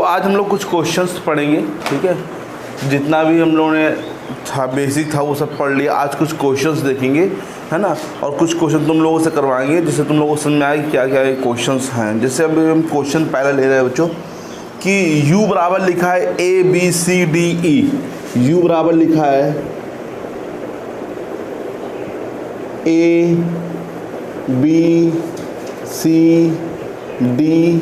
आज हम लोग कुछ क्वेश्चंस पढ़ेंगे, ठीक है। जितना भी हम लोगों ने था बेसिक था वो सब पढ़ लिया। आज कुछ क्वेश्चंस देखेंगे, है ना, और कुछ क्वेश्चन तुम लोगों से करवाएंगे जिससे तुम लोगों को समझ में आए क्या क्या क्वेश्चंस हैं। जैसे अभी हम क्वेश्चन पहला ले रहे हैं बच्चों कि u बराबर लिखा है ABCDE। u बराबर लिखा है ABCDE।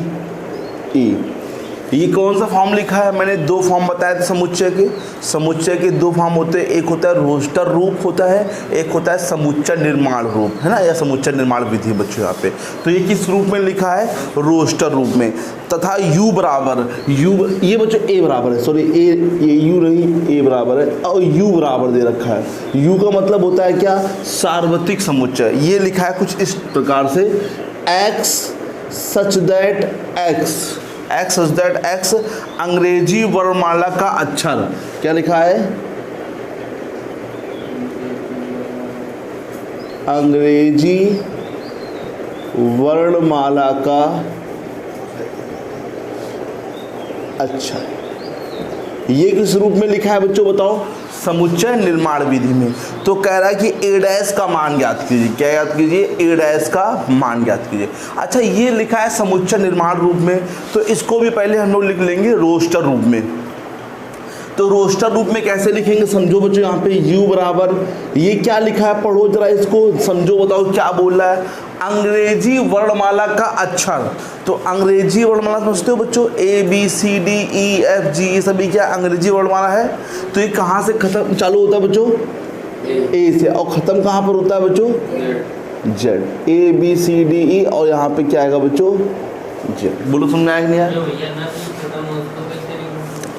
ये कौन सा फॉर्म लिखा है? मैंने दो फॉर्म बताए थे समुच्चय के। समुच्चय के दो फॉर्म होते हैं, एक होता है रोस्टर रूप होता है, एक होता है समुच्चय निर्माण रूप, है ना, या समुच्चय निर्माण विधि बच्चों यहाँ पे। तो ये किस रूप में लिखा है? रोस्टर रूप में। तथा u बराबर ये बच्चों a बराबर है, सॉरी ये u नहीं, a बराबर है और u बराबर दे रखा है। u का मतलब होता है क्या? सार्वत्रिक समुच्चय। ये लिखा है कुछ इस प्रकार से x such that x अंग्रेजी वर्णमाला का अक्षर। क्या लिखा है? अंग्रेजी वर्णमाला का अक्षर। ये किस रूप में लिखा है बच्चों बताओ? समुच्चय निर्माण विधि में। तो कह रहा है कि a' का मान ज्ञात कीजिए। क्या ज्ञात कीजिए? a' का मान ज्ञात कीजिए। अच्छा, ये लिखा है समुच्चय निर्माण रूप में, तो इसको भी पहले हम लोग लिख लेंगे रोस्टर रूप में। तो रोस्टर रूप में कैसे लिखेंगे समझो बच्चों। यहाँ पे u बराबर ये क्या लिखा है, पढ़ो जरा इसको, समझो, बताओ क्या बोल रहा है। अंग्रेजी वर्णमाला का अक्षर। तो अंग्रेजी वर्णमाला समझते हो बच्चों? ABCDEFG ये सभी क्या अंग्रेजी वर्णमाला है। तो ये कहाँ से खत्म चालू होता है बच्चों? A से। और ख़त्म कहाँ पर होता है बच्चों? Z। ABCDE और यहाँ पे क्या आएगा बच्चों? Z। बोलो समझ में आया नहीं आया?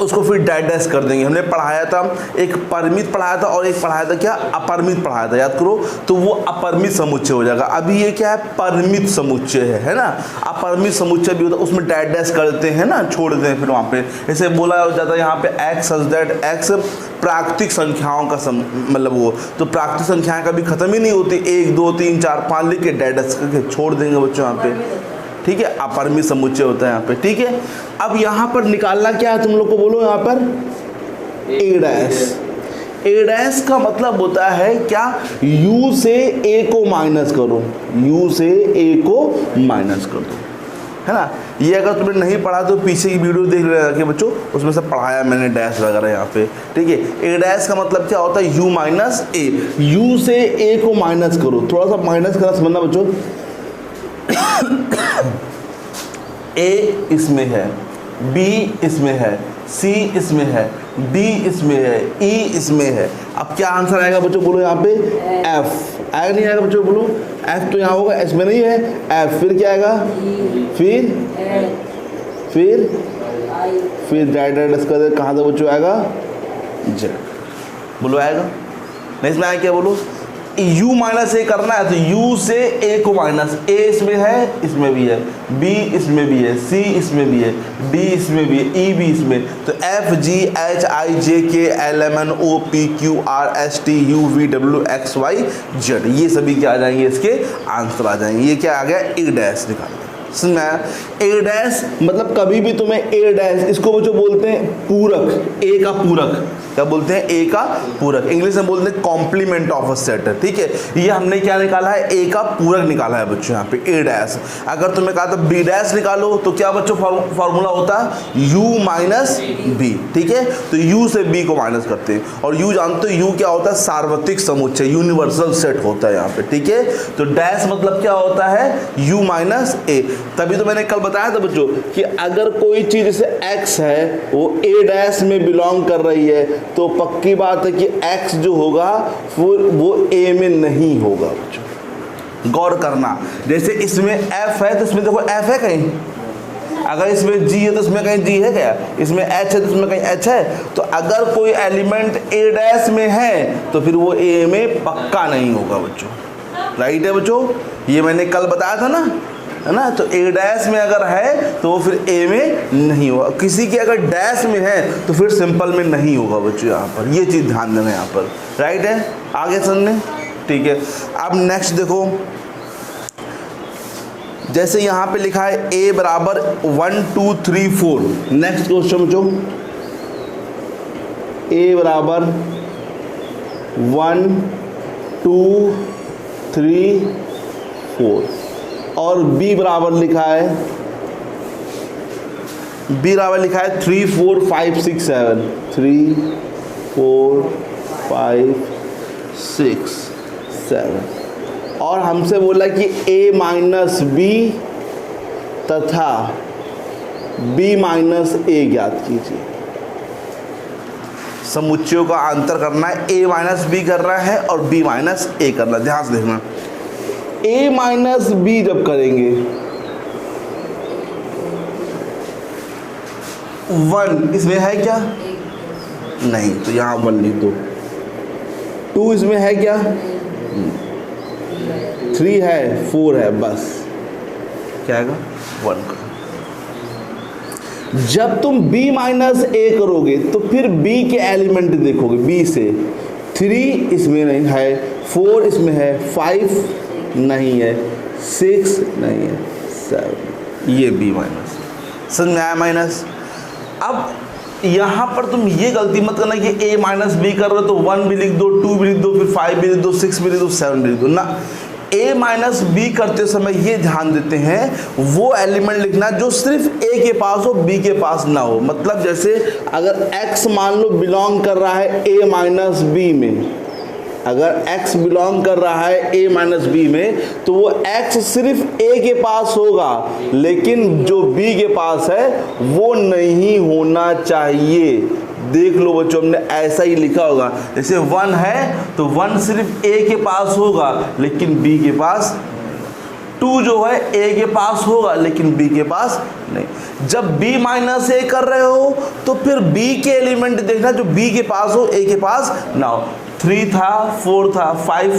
उसको फिर डैश कर देंगे। हमने पढ़ाया था, एक परिमित पढ़ाया था और एक पढ़ाया था क्या? अपरिमित पढ़ाया था, याद करो। तो वो अपरिमित समुच्चय हो जाएगा। अभी ये क्या है? परिमित समुच्चय है ना। अपरिमित समुच्चय भी होता है, उसमें डैश कर देते हैं ना, छोड़ देते हैं फिर वहाँ पे। ऐसे बोला जाता है यहाँ पे x सच दैट x प्राकृतिक संख्याओं का मतलब वो, तो प्राकृतिक संख्याएं कभी खत्म ही नहीं होती। 1 2 3 4 5 लिख के डैश करके छोड़ देंगे बच्चों यहाँ पे, ठीक है। अपरिमित समुच्चय होता है यहाँ पे, ठीक है। अब यहाँ पर निकालना क्या है तुम लोग को, बोलो यहाँ पर a' का मतलब होता है क्या? u से a को माइनस करो, u से a को माइनस कर दो, है ना। ये अगर तुमने नहीं पढ़ा तो पीछे की वीडियो देख लेना कि बच्चों, उसमें सब पढ़ाया मैंने डैश वगैरह यहाँ पे, ठीक है। a' का मतलब क्या होता है? u minus a। u से a को माइनस करो, थोड़ा सा माइनस करना समझना बच्चों। A इसमें है, B इसमें है, C इसमें है, D इसमें है, E इसमें है। अब क्या आंसर आएगा बच्चों, बोलो यहाँ पे F आएगा नहीं आएगा बच्चों, बोलो F तो यहाँ होगा, इसमें नहीं है F, फिर क्या आएगा? फिर डायरेक्ट इसका कहाँ से बच्चों आएगा? Z। बोलो आएगा नहीं? इसमें आया क्या? बोलो u माइनस a करना है तो u से a को माइनस, a इसमें है, इसमें भी है, b इसमें भी है, c इसमें भी है, d इसमें भी है, e भी इसमें। तो f g h i j k l m n o p q r s t u v w x y z, ये सभी क्या आ जाएंगे? इसके आंसर आ जाएंगे। ये क्या आ गया? a' निकालना। समझ में आया? a' मतलब कभी भी तुम्हें a' इसको जो बोलते हैं पूरक, a का पूरक। क्या बोलते हैं? a का पूरक। इंग्लिश में बोलते हैं कॉम्प्लीमेंट ऑफ अ सेट, ठीक है। ये हमने क्या निकाला है? a का पूरक निकाला है बच्चों यहाँ पे a'। अगर तुम्हें कहा था b' निकालो तो क्या बच्चों फॉर्मूला होता है? u माइनस b, ठीक है। तो u से b को माइनस करते हैं और u जानते हो u क्या होता है? सार्वत्रिक समुच्चय, यूनिवर्सल सेट होता है यहाँ पे, ठीक है। तो डैश मतलब क्या होता है? u minus a। तभी तो मैंने कल बताया था बच्चों कि अगर कोई चीज जैसे x है वो a' में बिलोंग कर रही है तो पक्की बात है कि x जो होगा वो a में नहीं होगा बच्चों। गौर करना, जैसे इसमें f है तो इसमें देखो f है कहीं, अगर इसमें g है तो इसमें कहीं g है क्या? इसमें h है तो इसमें कहीं h है। तो अगर कोई एलिमेंट a' में है तो फिर वो a में पक्का नहीं होगा बच्चों, राइट है बच्चों। ये मैंने कल बताया था ना, है ना। तो a' में अगर है तो वो फिर a में नहीं होगा। किसी के अगर डैश में है तो फिर सिंपल में नहीं होगा बच्चों। यहाँ पर ये चीज़ ध्यान देना यहाँ पर, राइट है। आगे समझने, ठीक है। अब नेक्स्ट देखो, जैसे यहाँ पे लिखा है a बराबर 1 2 3 4। नेक्स्ट क्वेश्चन बच्चों, a बराबर 1 2 3 4 और b बराबर लिखा है 3 4 5 6 7। 3 4 5 6 7 और हमसे बोला कि a माइनस बी तथा b माइनस a ज्ञात कीजिए। समुच्चयों का अंतर करना है, a माइनस बी कर रहा है और b माइनस a करना है। ध्यान से देखना, a माइनस बी जब करेंगे 1 इसमें है क्या? नहीं, तो यहाँ 1 लिख दो। 2 इसमें है क्या? 3 है, 4 है, बस क्या आएगा? 1 का। जब तुम b माइनस a करोगे तो फिर b के एलिमेंट देखोगे, b से 3 इसमें नहीं है, 4 इसमें है, 5 नहीं है, 6 नहीं है, 7, ये b माइनस। समझ में आया माइनस? अब यहाँ पर तुम ये गलती मत करना कि a माइनस बी कर रहे हो तो 1 भी लिख दो, 2 भी लिख दो, फिर 5 भी लिख दो, 6 भी लिख दो, 7 भी लिख दो ना। a माइनस बी करते समय ये ध्यान देते हैं वो एलिमेंट लिखना जो सिर्फ a के पास हो, b के पास ना हो। मतलब जैसे अगर x मान लो बिलोंग कर रहा है a माइनस बी में, अगर x बिलोंग कर रहा है a माइनस बी में तो वो x सिर्फ a के पास होगा, लेकिन जो b के पास है वो नहीं होना चाहिए। देख लो बच्चों, हमने ऐसा ही लिखा होगा, जैसे 1 है तो 1 सिर्फ a के पास होगा लेकिन b के पास, 2 जो है a के पास होगा लेकिन b के पास नहीं। जब b माइनस a कर रहे हो तो फिर b के एलिमेंट देखना जो b के पास हो, a के पास ना हो। 3 था, 4 था, 5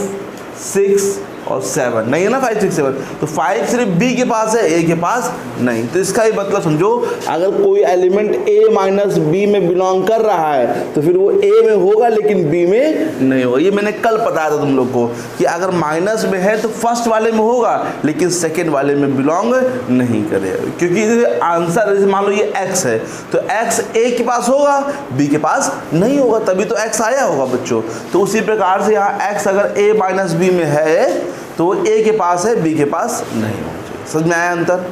6 और 7 नहीं है ना, 5 6 7, तो 5 सिर्फ b के पास है, a के पास नहीं। तो इसका ही मतलब समझो, अगर कोई एलिमेंट a माइनस b में बिलोंग कर रहा है तो फिर वो a में होगा लेकिन b में नहीं होगा। ये मैंने कल बताया था तुम लोग को कि अगर माइनस में है तो फर्स्ट वाले में होगा लेकिन सेकेंड वाले में बिलोंग नहीं करेगा, क्योंकि आंसर जैसे मान लो ये x है तो x a के पास होगा, b के पास नहीं होगा, तभी तो x आया होगा बच्चों। तो उसी प्रकार से यहाँ x अगर a माइनस b में है तो वो a के पास है, b के पास नहीं होना चाहिए। समझ में आया अंतर?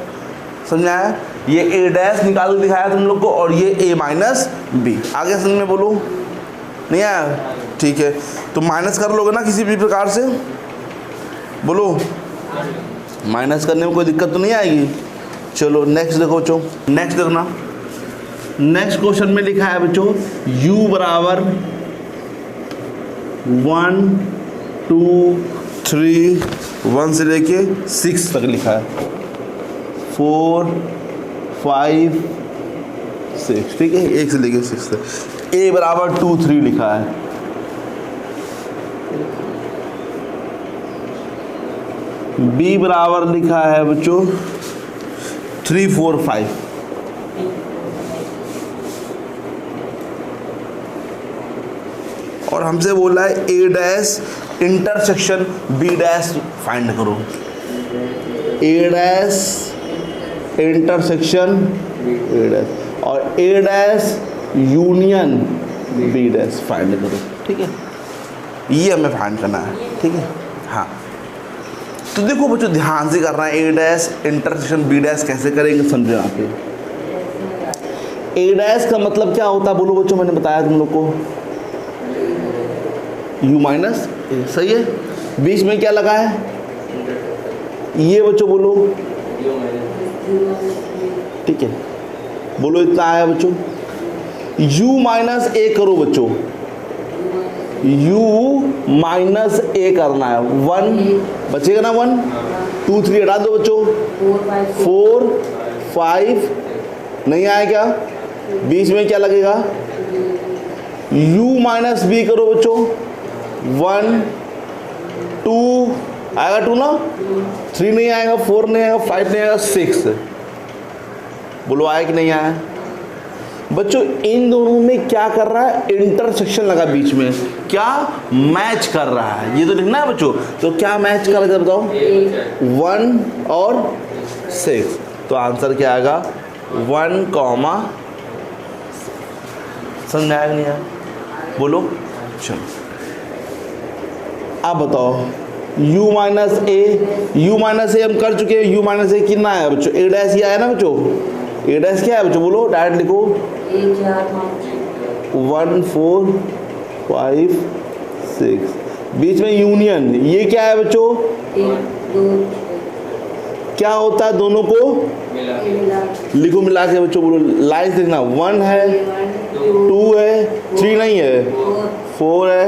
समझ में आया? ये a डैश निकाल के दिखाया तुम लोग को और ये a माइनस बी। आगे समझ में बोलो, नहीं आया? ठीक है, तो माइनस कर लोगे ना किसी भी प्रकार से, बोलो माइनस करने में कोई दिक्कत तो नहीं आएगी। चलो नेक्स्ट देखो बच्चों, नेक्स्ट देखना। नेक्स्ट क्वेश्चन में लिखा है बच्चों u बराबर 1 2 3 1 से लेके 6 तक लिखा है, 4 5 6, ठीक है, 1 से लेके 6 तक। a बराबर 2 3 लिखा है, b बराबर लिखा है बच्चों 3 4 5। और हमसे बोला है a dash intersection b dash find करो। a dash intersection a dash और a dash union b dash find करो, ठीक है, ये हमें फाइंड करना है, ठीक है। हाँ, तो देखो बच्चों ध्यान से करना है, a dash intersection b dash कैसे करेंगे समझो। यहाँ पे a डैश का मतलब क्या होता है बोलो बच्चों, मैंने बताया तुम लोग को, u माइनस a, सही है। बीच में क्या लगा है ये बच्चों बोलो, ठीक है, बोलो इतना आया बच्चों। u माइनस a करो बच्चों, u माइनस a करना है, 1 बचेगा ना, 1 2 3 हटा दो बच्चों, 4 5 नहीं आया क्या, बीच में क्या लगेगा, u माइनस b करो बच्चों, 1 2 आएगा, 2 ना, 3 नहीं आएगा, 4 नहीं आएगा, 5 नहीं आएगा, 6 बोलो आया कि नहीं आया बच्चों। इन दोनों में क्या कर रहा है, इंटरसेक्शन लगा बीच में, क्या मैच कर रहा है, ये तो लिखना है बच्चों। तो क्या मैच कर रहा है बताओ, 1 और 6। तो आंसर क्या आएगा 1, समझ में आएगा नहीं यार, बोलो। चलो आप बताओ u माइनस ए हम कर चुके हैं। u माइनस ए कितना है बच्चों, ए डैश ही आया ना बच्चों। ए डैश क्या है बच्चों, बोलो डायरेक्ट लिखो 1 4 5 6। बीच में यूनियन, ये क्या है बच्चों, क्या होता है दोनों को लिखो मिला के बच्चों, बोलो लाइन देखना 1 है 2 है 3 नहीं है 4 है,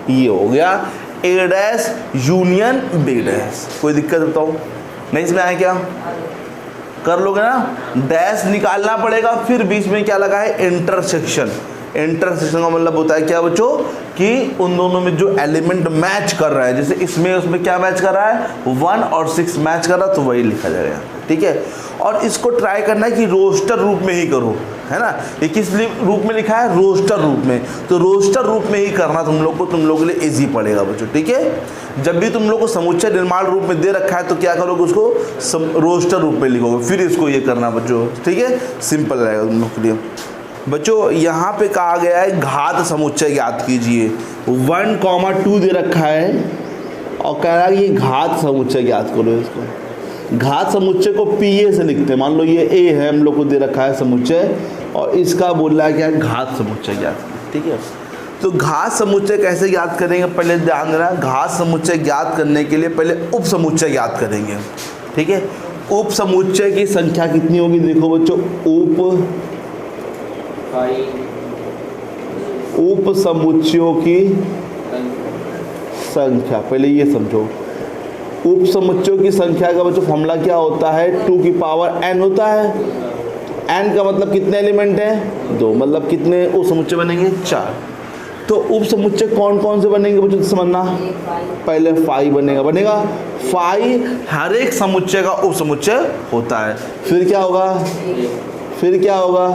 ये हो गया ए डैश यूनियन बी डैश। कोई दिक्कत बताओ, नहीं इसमें आया क्या, कर लोगे ना। डैश निकालना पड़ेगा, फिर बीच में क्या लगा है इंटरसेक्शन। इंटरसेक्शन का मतलब होता है क्या बच्चों, कि उन दोनों में जो एलिमेंट मैच कर रहा है, जैसे इसमें उसमें क्या मैच कर रहा है 1 और 6 मैच कर रहा है, तो वही लिखा जाएगा। ठीक है, और इसको ट्राई करना है कि रोस्टर रूप में ही करो, है ना। ये किस रूप में लिखा है, रोस्टर रूप में, तो रोस्टर रूप में ही करना तुम लोग को, तुम लोगों के लिए इजी पड़ेगा बच्चों। ठीक है, जब भी तुम लोग को समुच्चय निर्माण रूप में दे रखा है तो क्या करोगे, उसको रोस्टर रूप में लिखोगे, फिर इसको ये करना बच्चों। ठीक है, सिंपल रहेगा तुम लोग के लिए। बच्चों यहाँ पे कहा गया है घात समुच्चय ज्ञात कीजिए, 1, 2 दे रखा है और कह रहा है ये घात समुच्चय ज्ञात करो। इसको घात समुच्चय को पीए से लिखते हैं, मान लो ये ए है, हम लोग को दे रखा है समुच्चय, और इसका बोल रहा है क्या, घात समुच्चय ज्ञात। ठीक है, तो घात समुच्चय कैसे ज्ञात करेंगे, पहले ध्यान देना, घात समुच्चय ज्ञात करने के लिए पहले उप समुच्चय ज्ञात करेंगे। ठीक है, उप समुच्चय की संख्या कितनी होगी, देखो बच्चों, उप समुच्चयों की संख्या, पहले ये समझो, उप समुच्चयों की संख्या का बच्चों फॉर्मूला क्या होता है, 2 की पावर n होता है। n का मतलब कितने एलिमेंट हैं, 2, मतलब कितने उप समुच्चय बनेंगे, 4। तो उप समुच्चय कौन कौन से बनेंगे बच्चों, समझना, पहले फाई बनेगा, फाई हर एक समुच्चय का उप समुच्चय होता है। फिर क्या होगा,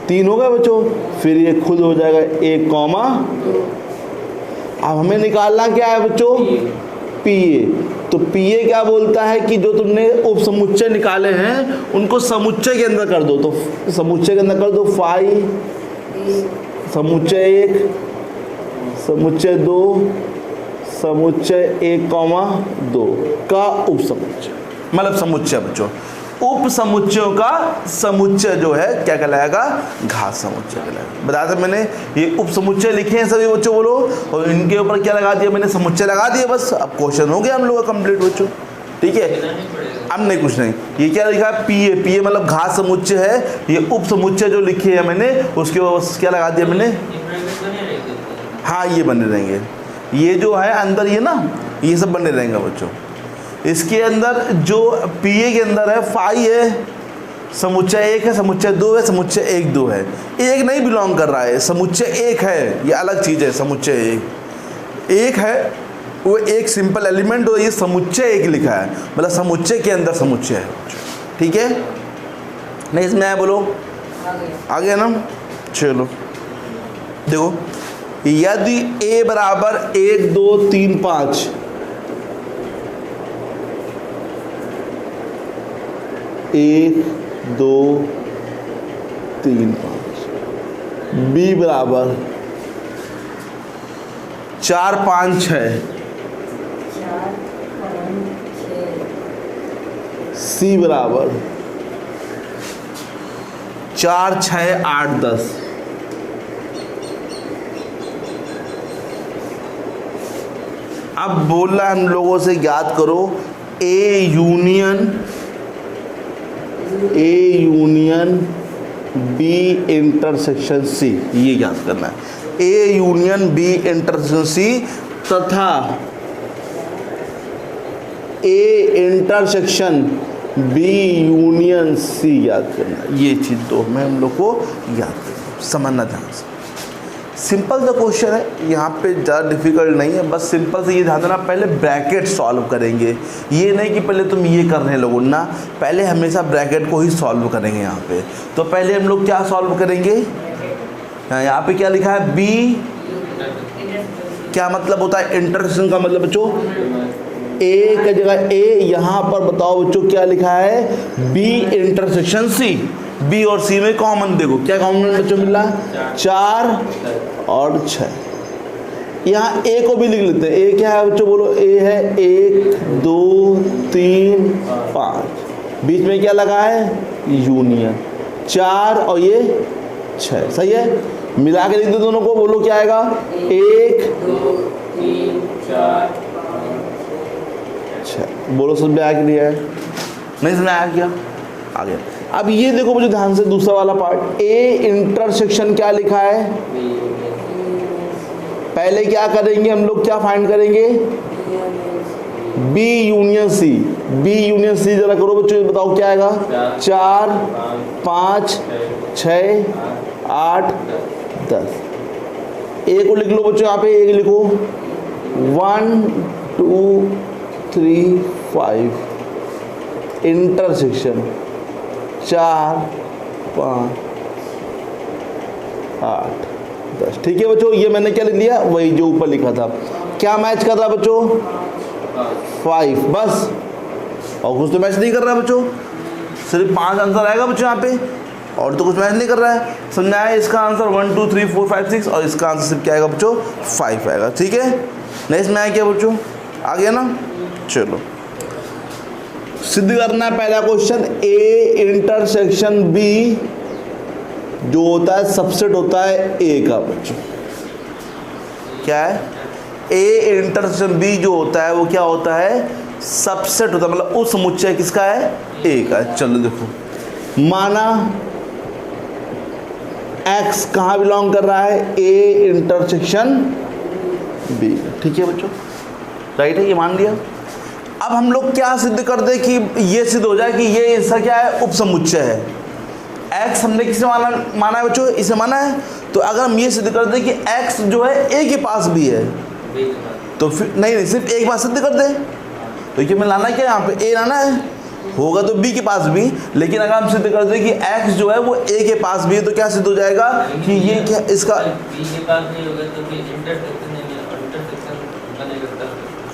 3 होगा बच्चों, फिर ये खुद हो जाएगा 1, अब हमें निकालना क्या है बच्चों, पीए। तो पीए क्या बोलता है कि जो तुमने उप समुच्चय निकाले हैं उनको समुच्चय के अंदर कर दो, तो समुच्चय के अंदर कर दो 5, समुच्चय 1, समुच्चय 2, समुच्चय 1, 2 का उप समुच्चय, मतलब समुच्चय बच्चों। उप समुच्चयों का समुच्चय जो है क्या कहलाएगा, घात समुच्चय कहलाएगा। बताया था मैंने, ये उप समुच्चय लिखे हैं सभी बच्चों, बोलो, और इनके ऊपर क्या लगा दिया मैंने, समुच्चय लगा दिया, बस अब क्वेश्चन हो गया हम लोग का कंप्लीट बच्चों। ठीक है, अब नहीं कुछ नहीं, ये क्या लिखा है, पीए मतलब घात समुच्चय है। ये उप समुच्चय जो लिखे हैं मैंने, उसके ऊपर क्या लगा दिया मैंने, हाँ ये बने रहेंगे, ये जो है अंदर ये ना, ये सब बने रहेंगे बच्चों। इसके अंदर जो पीए के अंदर है, फाई है, समुच्चय 1 है, समुच्चय 2 है, समुच्चय 1 2 है, 1 नहीं बिलोंग कर रहा है, समुच्चय 1 है, ये अलग चीज़ है। समुच्चय 1 है, वो एक सिंपल एलिमेंट हो, ये समुच्चय 1 लिखा है, मतलब समुच्चय के अंदर समुच्चय है। ठीक है, नहीं इसमें आया, बोलो आ गया ना। चलो देखो, यदि a बराबर 1 2 3 5, 1 2 3 5, b बराबर 4 5 6, c बराबर 4 6 8 10। अब बोल रहा है हम लोगों से ज्ञात करो A union B intersection C, ये ज्ञात करना है। A union B intersection C तथा A intersection B union C ज्ञात करना है। ये चीज़ दो में हम लोग को ज्ञात करना, समझना ध्यान से। सिंपल सा क्वेश्चन है, यहाँ पे ज़्यादा डिफिकल्ट नहीं है, बस सिंपल से ये ध्यान देना, पहले ब्रैकेट सॉल्व करेंगे, ये नहीं कि पहले तुम ये करने लगो ना, पहले हमेशा ब्रैकेट को ही सॉल्व करेंगे यहाँ पे। तो पहले हम लोग क्या सॉल्व करेंगे, यहाँ पे क्या लिखा है, बी क्या मतलब होता है, इंटरसेक्शन का मतलब बच्चों ए का जगह ए, यहाँ पर बताओ बच्चों क्या लिखा है, बी इंटरसेक्शन सी। बी और सी में कॉमन देखो क्या कॉमन बच्चों मिल रहा है, 4 और 6। यहाँ ए को भी लिख लेते हैं। ए क्या है बच्चों बोलो, ए है 1 2 3 5, बीच में क्या लगा है, यूनियन 4 और ये 6, सही है। मिला के लिख दो दोनों को, बोलो क्या आएगा, 1 2 3 4 6। बोलो समझ में आया कि नहीं आया, नहीं समझ में आया क्या, आ गया। अब ये देखो मुझे ध्यान से दूसरा वाला पार्ट, ए इंटरसेक्शन क्या लिखा है, पहले क्या करेंगे हम लोग, क्या फाइंड करेंगे, B union C. B union C जरा करो बच्चों, बताओ क्या आएगा, 4 5 6 8 10। ए को लिख लो बच्चों, यहाँ पे ए लिखो 1 2 3 5 इंटरसेक्शन 4 5 8 10। ठीक है बच्चों, ये मैंने क्या लिख लिया, वही जो ऊपर लिखा था। क्या मैच कर रहा है बच्चों, 5 बस, और कुछ तो मैच नहीं कर रहा है बच्चों, सिर्फ 5 आंसर आएगा बच्चों यहाँ पे, और तो कुछ मैच नहीं कर रहा है। समझ आया, इसका आंसर 1 2 3 4 5 6 और इसका आंसर सिर्फ क्या आएगा बच्चों, 5 आएगा। ठीक है, नेक्स्ट में आया क्या बच्चों, आ गया ना। चलो सिद्ध करना है पहला क्वेश्चन, ए इंटरसेक्शन बी जो होता है सबसेट होता है ए का बच्चों, क्या है, ए इंटरसेक्शन बी जो होता है वो क्या होता है, सबसेट होता है, मतलब उस समुच्चय किसका है, ए का। चलो देखो, माना एक्स कहाँ बिलोंग कर रहा है, ए इंटरसेक्शन बी। ठीक है बच्चों, राइट है, ये मान लिया। अब हम लोग क्या सिद्ध कर दे कि ये सिद्ध हो जाए कि ये इसका क्या है, उपसमुच्चय है। एक्स हमने किसे माना है बच्चों, इसे माना है। तो अगर हम ये सिद्ध कर दे कि एक्स जो है ए के पास भी है, तो फिर नहीं सिर्फ एक बात सिद्ध कर दे, तो ये मैं लाना क्या यहाँ पे, ए लाना है, होगा तो बी के पास भी। लेकिन अगर हम सिद्ध कर दे कि एक्स जो है वो ए के पास भी है, तो क्या सिद्ध हो जाएगा कि ये क्या इसका बी के पास नहीं होगा तो फिर इंटरसेक्शन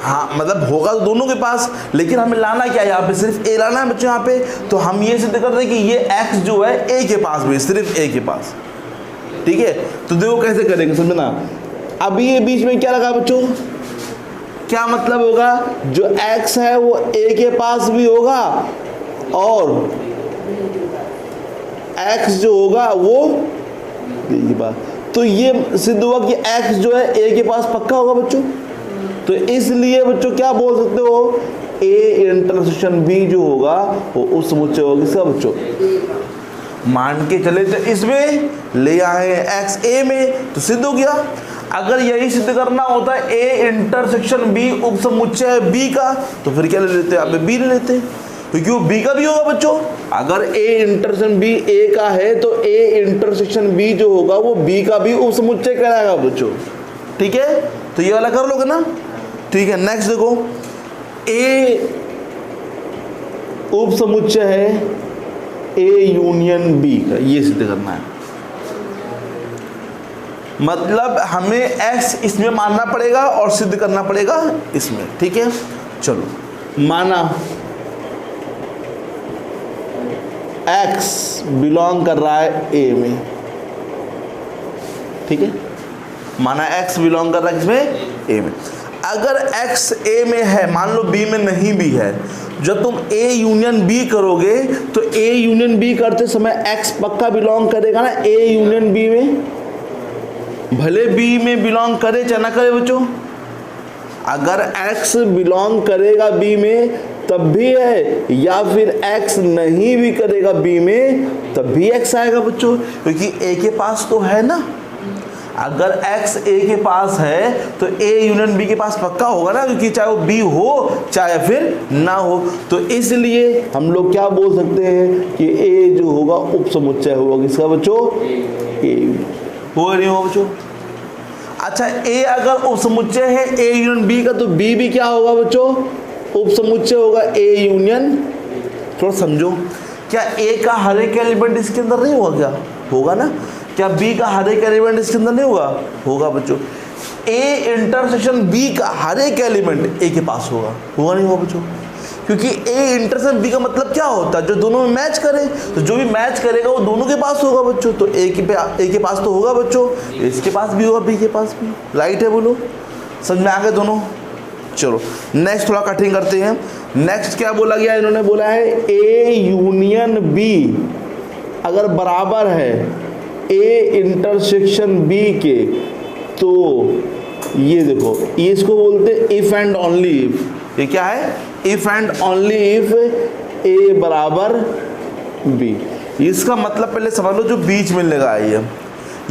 हाँ, मतलब होगा तो दोनों के पास, लेकिन हमें लाना क्या है यहाँ पे, सिर्फ ए लाना है बच्चों यहाँ पे। तो हम ये सिद्ध कर रहे हैं कि ये एक्स जो है ए के पास भी, सिर्फ ए के पास। ठीक है, तो देखो कैसे करेंगे, समझना। अभी ये बीच में क्या लगा बच्चों, क्या मतलब होगा, जो एक्स है वो ए के पास भी होगा और एक्स जो होगा वो बी के पास। तो ये सिद्ध हुआ कि एक्स जो है ए के पास पक्का होगा बच्चों। तो इसलिए बच्चों क्या बोल सकते हो, ए इंटरसेक्शन बी जो होगा वो उस समुच्चय होगा किसका बच्चों, मान के चले तो इसमें ले आए एक्स ए में, तो सिद्ध हो गया। अगर यही सिद्ध करना होता है ए इंटरसेक्शन बी उपसमुच्चय है बी का, तो फिर क्या ले लेते हैं, आप बी ले लेते हैं, क्योंकि वो बी का भी होगा बच्चों। अगर ए इंटरसेक्शन बी ए का है तो ए इंटरसेक्शन बी जो होगा वो बी का भी उपसमुच्चय कहलाएगा बच्चों। ठीक है, तो ये वाला कर लोगे ना। ठीक है, नेक्स्ट देखो, ए उपसमुच्चय है ए यूनियन बी का, ये सिद्ध करना है। मतलब हमें एक्स इसमें मानना पड़ेगा और सिद्ध करना पड़ेगा इसमें। ठीक है, चलो माना एक्स बिलोंग कर रहा है ए में। ठीक है, माना एक्स बिलोंग कर रहा है किसमें, ए में। अगर एक्स ए में है, मान लो बी में नहीं भी है, जब तुम ए यूनियन बी करोगे तो ए यूनियन बी करते समय एक्स पक्का बिलोंग करेगा ना ए यूनियन बी में, भले बी में बिलोंग करे चाहे ना करे बच्चों। अगर एक्स बिलोंग करेगा बी में तब भी है, या फिर एक्स नहीं भी करेगा बी में तब भी एक्स आएगा बच्चों, क्योंकि ए के पास तो है ना। अगर x a के पास है तो a यूनियन b के पास पक्का होगा ना, क्योंकि चाहे वो b हो चाहे फिर ना हो। तो इसलिए हम लोग क्या बोल सकते हैं कि a जो होगा उपसमुच्चय होगा किसका बच्चों, a होगा नहीं होगा बच्चों। अच्छा, a अगर उपसमुच्चय है a यूनियन b का, तो b भी क्या होगा बच्चों, उपसमुच्चय होगा a यूनियन। थोड़ा समझो, क्या a का हर एक एलिमेंट इसके अंदर नहीं होगा, क्या होगा ना। क्या बी का हर एक एलिमेंट इसके अंदर नहीं होगा, होगा बच्चों। ए इंटरसेक्शन बी का हर एक एलिमेंट ए के पास होगा, होगा नहीं होगा बच्चों? क्योंकि ए इंटरसेक्शन बी का मतलब क्या होता है? जो दोनों में मैच करे, तो जो भी मैच करेगा वो दोनों के पास होगा बच्चों। तो ए के पास तो होगा बच्चों, इसके पास भी होगा, बी के पास भी। राइट है, बोलो समझ में आ गए दोनों? चलो नेक्स्ट थोड़ा कठिन करते हैं। नेक्स्ट क्या बोला गया? इन्होंने बोला है ए यूनियन बी अगर बराबर है ए इंटरसेक्शन बी के, तो ये देखो, ये इसको बोलते हैं इफ एंड ओनली इफ। ये क्या है? इफ एंड ओनली इफ ए बराबर बी। इसका मतलब पहले समझ लो, जो बीच में लगा है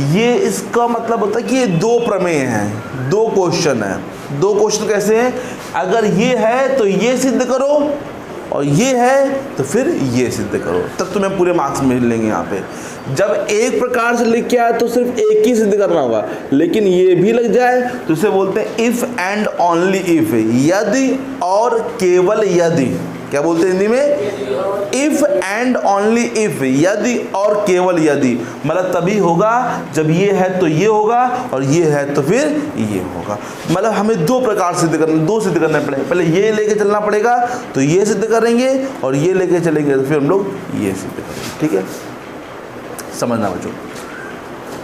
ये इसका मतलब होता है कि ये दो प्रमेय हैं, दो क्वेश्चन है। दो क्वेश्चन कैसे हैं? अगर ये है तो ये सिद्ध करो, और ये है तो फिर ये सिद्ध करो, तब तुम्हें पूरे मार्क्स मिल लेंगे यहाँ पे। जब एक प्रकार से लिख के आए तो सिर्फ एक ही सिद्ध करना होगा, लेकिन ये भी लग जाए तो इसे बोलते हैं इफ एंड ओनली इफ, यदि और केवल यदि। क्या बोलते हैं हिंदी में? इफ एंड ओनली इफ, यदि और केवल यदि। मतलब तभी होगा जब ये है तो ये होगा, और ये है तो फिर ये होगा। मतलब हमें दो प्रकार सिद्ध करना, दो सिद्ध करने पड़ेगा। पहले ये लेके चलना पड़ेगा तो ये सिद्ध करेंगे, और ये लेके चलेंगे तो फिर हम लोग ये सिद्ध करेंगे। ठीक है, समझना बच्चों।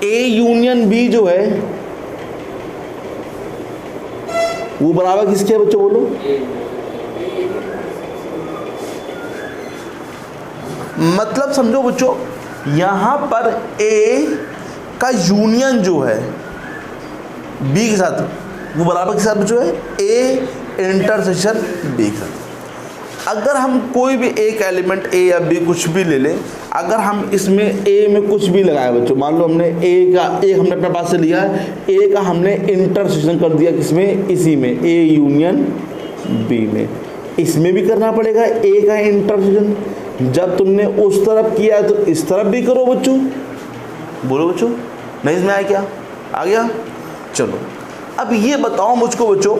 ए यूनियन बी जो है वो बराबर किसके है बच्चों? बोलो। मतलब समझो बच्चों, यहां पर ए का यूनियन जो है बी के साथ, वो बराबर के साथ बच्चों है ए इंटरसेक्शन बी के साथ। अगर हम कोई भी एक एलिमेंट ए या बी कुछ भी ले लें, अगर हम इसमें ए में कुछ भी लगाए बच्चों, मान लो हमने ए का, एक हमने अपने पास से लिया है, ए का हमने इंटरसेक्शन कर दिया किसमें? इसी में, ए यूनियन बी में। इसमें भी करना पड़ेगा ए का इंटरसेक्शन। जब तुमने उस तरफ किया तो इस तरफ भी करो बच्चों। बोलो बच्चों, नहीं इसमें आया क्या? आ गया? चलो अब ये बताओ मुझको बच्चों,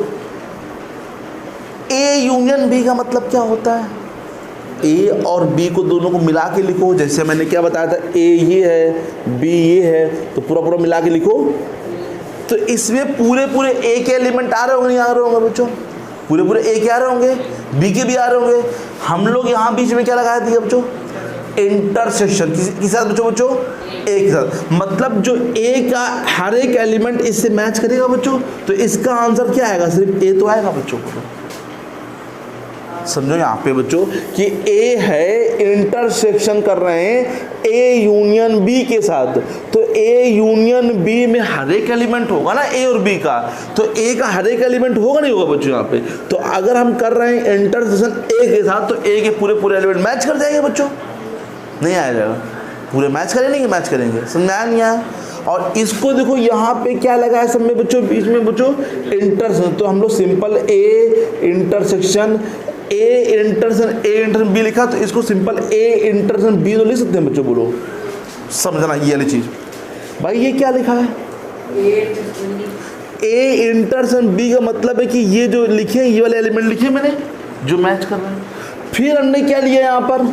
ए यूनियन बी का मतलब क्या होता है? ए और बी को दोनों को मिला के लिखो। जैसे मैंने क्या बताया था, ए ये है, बी ये है, तो पूरा पूरा मिला के लिखो। तो इसमें पूरे पूरे ए के एलिमेंट आ रहे होंगे, नहीं आ रहे होंगे बच्चों? पूरे पूरे ए के आ रहे होंगे, बी के भी आ रहे होंगे। हम लोग यहाँ बीच में क्या लगाया दिया बच्चों? इंटरसेक्शन। किसी साथ बच्चों? बच्चों ए के साथ। मतलब जो ए का हर एक एलिमेंट इससे मैच करेगा बच्चों, तो इसका आंसर क्या आएगा? सिर्फ ए तो आएगा बच्चों को। समझो यहाँ पे बच्चों कि ए है, इंटरसेक्शन कर रहे हैं ए यूनियन बी के साथ, तो ए यूनियन बी में हर एक एलिमेंट होगा ना ए और बी का, तो ए का हर एक एलिमेंट होगा नहीं होगा बच्चों यहाँ पे? तो अगर हम कर रहे हैं इंटरसेक्शन ए के साथ, तो ए के पूरे पूरे एलिमेंट मैच कर जाएंगे बच्चों? नहीं आ जाएगा? पूरे मैच करेंगे कि मैच करेंगे? समझ में आया नहीं आया? और इसको देखो यहाँ पे क्या लगा है सब में बच्चों, बीच में बच्चों इंटरसेक्शन। तो हम लोग सिंपल ए इंटरसेक्शन बी लिखा, तो इसको सिंपल ए इंटरसेक्शन बी तो लिख सकते हैं बच्चों। बोलो समझना ये वाली चीज। भाई ये क्या लिखा है? ए इंटरसेक्शन बी का मतलब है कि ये जो लिखे हैं, ये वाले एलिमेंट लिखे मैंने जो मैच कर रहे हैं। फिर हमने क्या लिया यहाँ पर?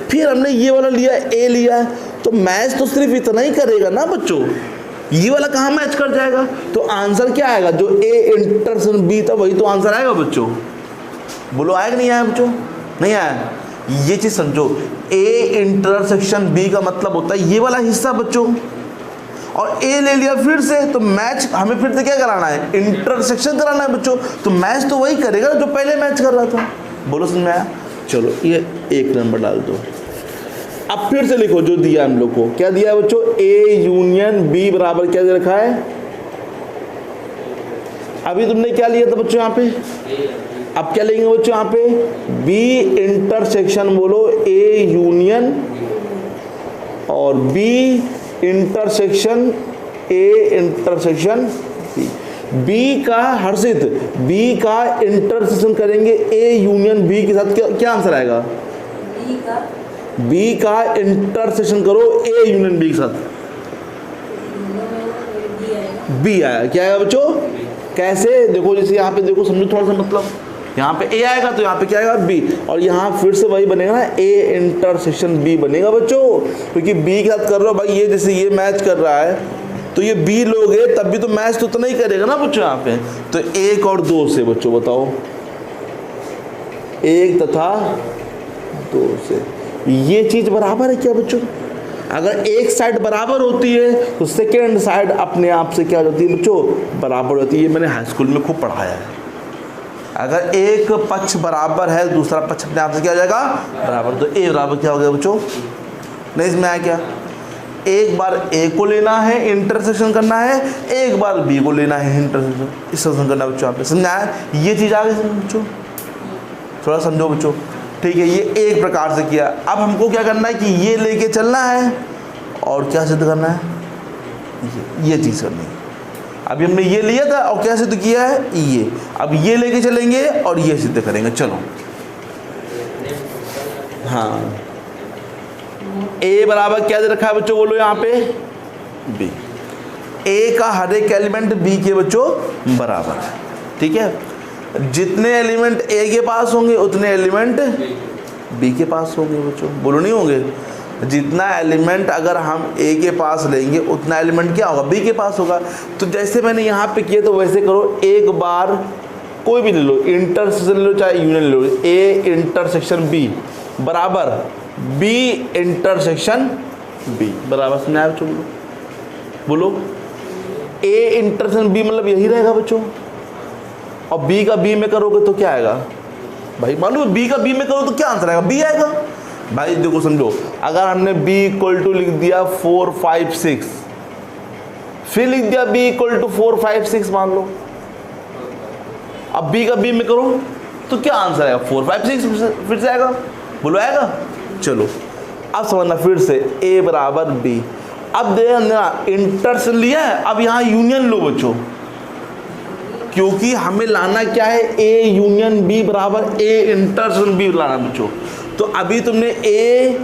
फिर हमने ये वाला लिया, ए लिया, तो मैच तो सिर्फ इतना ही करेगा ना बच्चों, ये वाला कहाँ मैच कर जाएगा? तो आंसर क्या आएगा? जो ए इंटरसेक्शन बी था वही तो आंसर आएगा बच्चों। बोलो आया कि नहीं आया बच्चों? नहीं आया? ये चीज समझो, ए इंटरसेक्शन बी का मतलब होता है ये वाला हिस्सा बच्चों, और ए ले लिया फिर से, तो मैच हमें फिर से क्या कराना है? इंटरसेक्शन कराना है बच्चों। तो मैच तो वही करेगा जो पहले मैच कर रहा था। बोलो समझ में आया? चलो ये एक नंबर डाल दो। अब फिर से लिखो जो दिया हम लोग को, क्या दिया है बच्चों? ए यूनियन बी बराबर क्या दे रखा है? अभी तुमने क्या लिया था बच्चों यहाँ पे? अब क्या लेंगे बच्चों यहाँ पे? बी इंटरसेक्शन, बोलो ए यूनियन और B intersection A intersection B. B का हर्षित, बी का इंटरसेक्शन करेंगे ए यूनियन बी के साथ, क्या आंसर आएगा? बी का इंटरसेक्शन करो ए यूनियन बी के साथ, बी आया। क्या आएगा बच्चों? कैसे? देखो जैसे यहाँ पे देखो, समझो थोड़ा सा, मतलब यहाँ पे ए आएगा तो यहाँ पे क्या आएगा? बी, और यहाँ फिर से वही बनेगा ना, ए इंटरसेक्शन बी बनेगा बच्चों, क्योंकि बी के साथ कर रहे हो भाई, ये जैसे ये मैच कर रहा है, तो ये बी लोगे तब भी तो मैच तो उतना ही करेगा ना बच्चों यहाँ पे। तो 1 और 2 से बच्चों बताओ, 1 तथा 2 से ये चीज़ बराबर है क्या बच्चों? अगर एक साइड बराबर होती है तो सेकेंड साइड अपने आप से क्या हो जाती है बच्चों? बराबर होती है। ये मैंने हाई स्कूल में खूब पढ़ाया है। अगर एक पक्ष बराबर है दूसरा पक्ष अपने आप से क्या हो जाएगा? बराबर। तो ए बराबर क्या हो गया बच्चों? नहीं इसमें आया क्या? एक बार ए को लेना है, इंटरसेक्शन करना है, एक बार बी को लेना है, इंटरसेक्शन करना है बच्चों। आप समझ आया? ये चीज़ आ गई बच्चों, थोड़ा समझो बच्चों। ठीक है, ये एक प्रकार से किया। अब हमको क्या करना है कि ये लेके चलना है और क्या सिद्ध करना है? ये चीज़ करनी है। अभी हमने ये लिया था और क्या सिद्ध किया है? ये। अब ये लेके चलेंगे और ये सिद्ध करेंगे। चलो, हाँ, ए बराबर क्या दे रखा है बच्चों? बोलो यहाँ पे बी। ए का हर एक एलिमेंट बी के बच्चों बराबर है। ठीक है, जितने एलिमेंट ए के पास होंगे उतने एलिमेंट बी के पास होंगे बच्चों। बोलो नहीं होंगे? जितना एलिमेंट अगर हम ए के पास लेंगे उतना एलिमेंट क्या होगा? बी के पास होगा। तो जैसे मैंने यहाँ पे किया तो वैसे करो। एक बार कोई भी ले लो, इंटरसेक्शन ले लो चाहे यूनियन ले लो, ए इंटरसेक्शन बी बराबर बी इंटरसेक्शन बी बराबर। सुना है बच्चों? बोलो ए इंटरसेक्शन बी मतलब यही रहेगा बच्चों। और बी का बी में करोगे तो क्या आएगा भाई? मालूम बी का बी में करो तो क्या आंसर आएगा? बी आएगा भाई। देखो समझो, अगर हमने b इक्वल टू लिख दिया 4 5 6, फिर लिख दिया b इक्वल टू 4 5 6 मान लो, अब b का b में करो तो क्या आंसर आएगा? 4 5 6 फिर से आएगा। बोलो आएगा? चलो अब समझना फिर से, a बराबर b। अब देखना इंटरसेक्शन लिया है, अब यहाँ यूनियन लो बच्चों, क्योंकि हमें लाना क्या है? ए यूनियन बी बराबर ए इंटरसेक्शन बी लाना बच्चों। तो अभी तुमने ए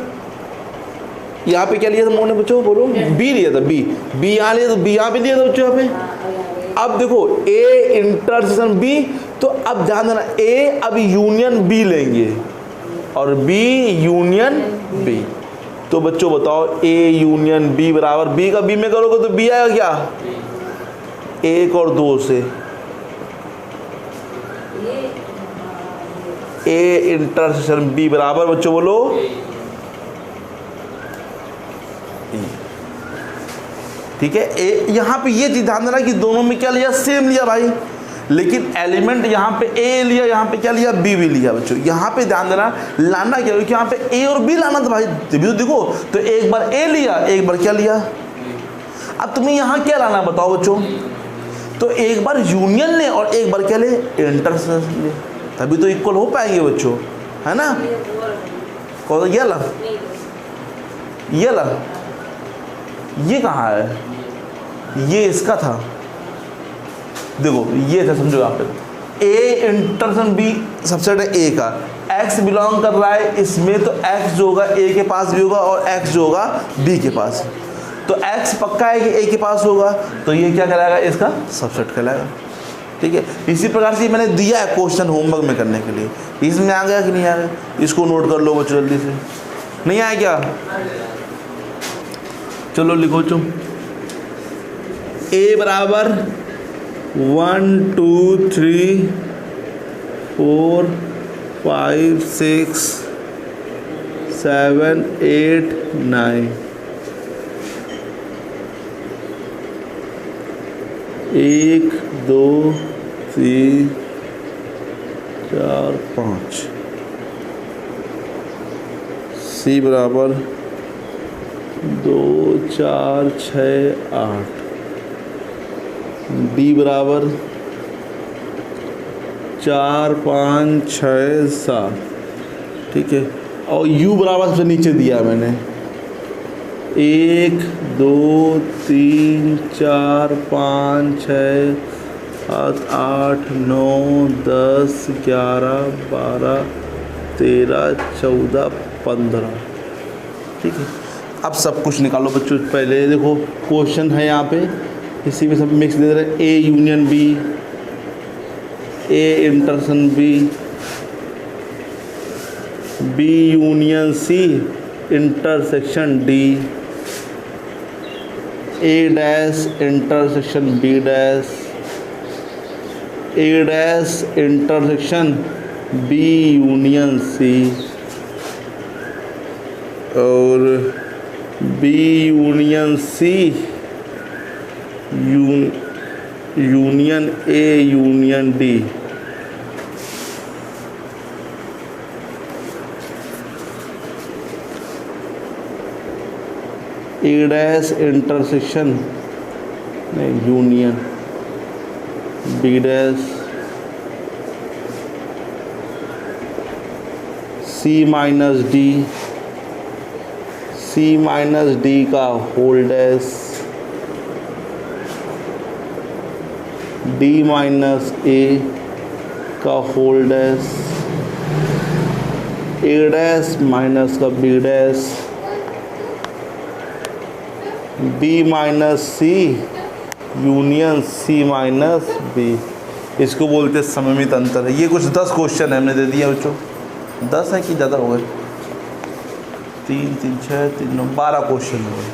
यहाँ पे क्या लिया था तुमने बच्चों? बोलो बी लिया था, बी यहाँ लिया तो बी यहाँ पे लिया था बच्चों यहाँ पे। अब देखो ए इंटरसेक्शन बी, तो अब ध्यान देना ए अब यूनियन बी लेंगे और बी यूनियन बी। तो बच्चों बताओ ए यूनियन बी बराबर बी का बी में करोगे तो बी आएगा क्या? 1 और 2 से ए इंटरसेक्शन बी बराबर बच्चों बोलो ठीक है। ए यहाँ पे ये चीज ध्यान देना कि दोनों में क्या लिया? सेम लिया भाई, लेकिन एलिमेंट यहाँ पे ए लिया, यहाँ पे क्या लिया? बी भी लिया बच्चों। यहाँ पे ध्यान देना लाना क्या, क्योंकि यहाँ पे ए और बी लाना था भाई। देखो तो एक बार ए लिया, एक बार क्या लिया? अब तुम्हें यहाँ क्या लाना बताओ बच्चों? तो एक बार यूनियन ले और एक बार क्या ले? इंटरसेक्शन ले, तभी तो इक्वल हो पाएंगे बच्चों, है ना? कौन ये ला? ये ला, ये कहाँ है? ये इसका था, देखो ये था, समझो यहाँ पे ए इंटरसेक्शन बी सबसेट है ए का, एक्स बिलोंग कर रहा है इसमें, तो एक्स जो होगा ए के पास भी होगा और एक्स जो होगा बी के पास। तो एक्स पक्का है कि ए के पास होगा, तो ये क्या कहलाएगा? इसका सबसेट कहलाएगा। ठीक है, इसी प्रकार से मैंने दिया है क्वेश्चन होमवर्क में करने के लिए। इसमें आ गया कि नहीं आ गया? इसको नोट कर लो बच्चों जल्दी से। नहीं आया क्या? चलो लिखो चुम। ए बराबर 1 2 3 4 5 6 7 8 9। 1 2 3 4 5। सी बराबर 2 4 6 8। डी बराबर 4 5 6 7। ठीक है, और यू बराबर सबसे नीचे दिया मैंने 1 2 3 4 5 6 7 8 9 10 11 12 13 14 15। ठीक है, अब सब कुछ निकालो बच्चों। पहले देखो क्वेश्चन है यहाँ पे, इसी में सब मिक्स दे रहे हैं। A union B, A intersection B, B union C intersection D, A dash intersection B dash, A dash intersection B union C, और B union C union A union D. A dash intersection union B dash C minus D, C minus D का whole dash, D minus A का whole dash, A dash minus का B dash, B minus C union C minus B. इसको बोलते हैं सममित अंतर है। ये कुछ 10 क्वेश्चन है हमने दे दिया बच्चों। 10 है कि ज़्यादा हो गए? 3 3 6 3 9 12 क्वेश्चन हो गए।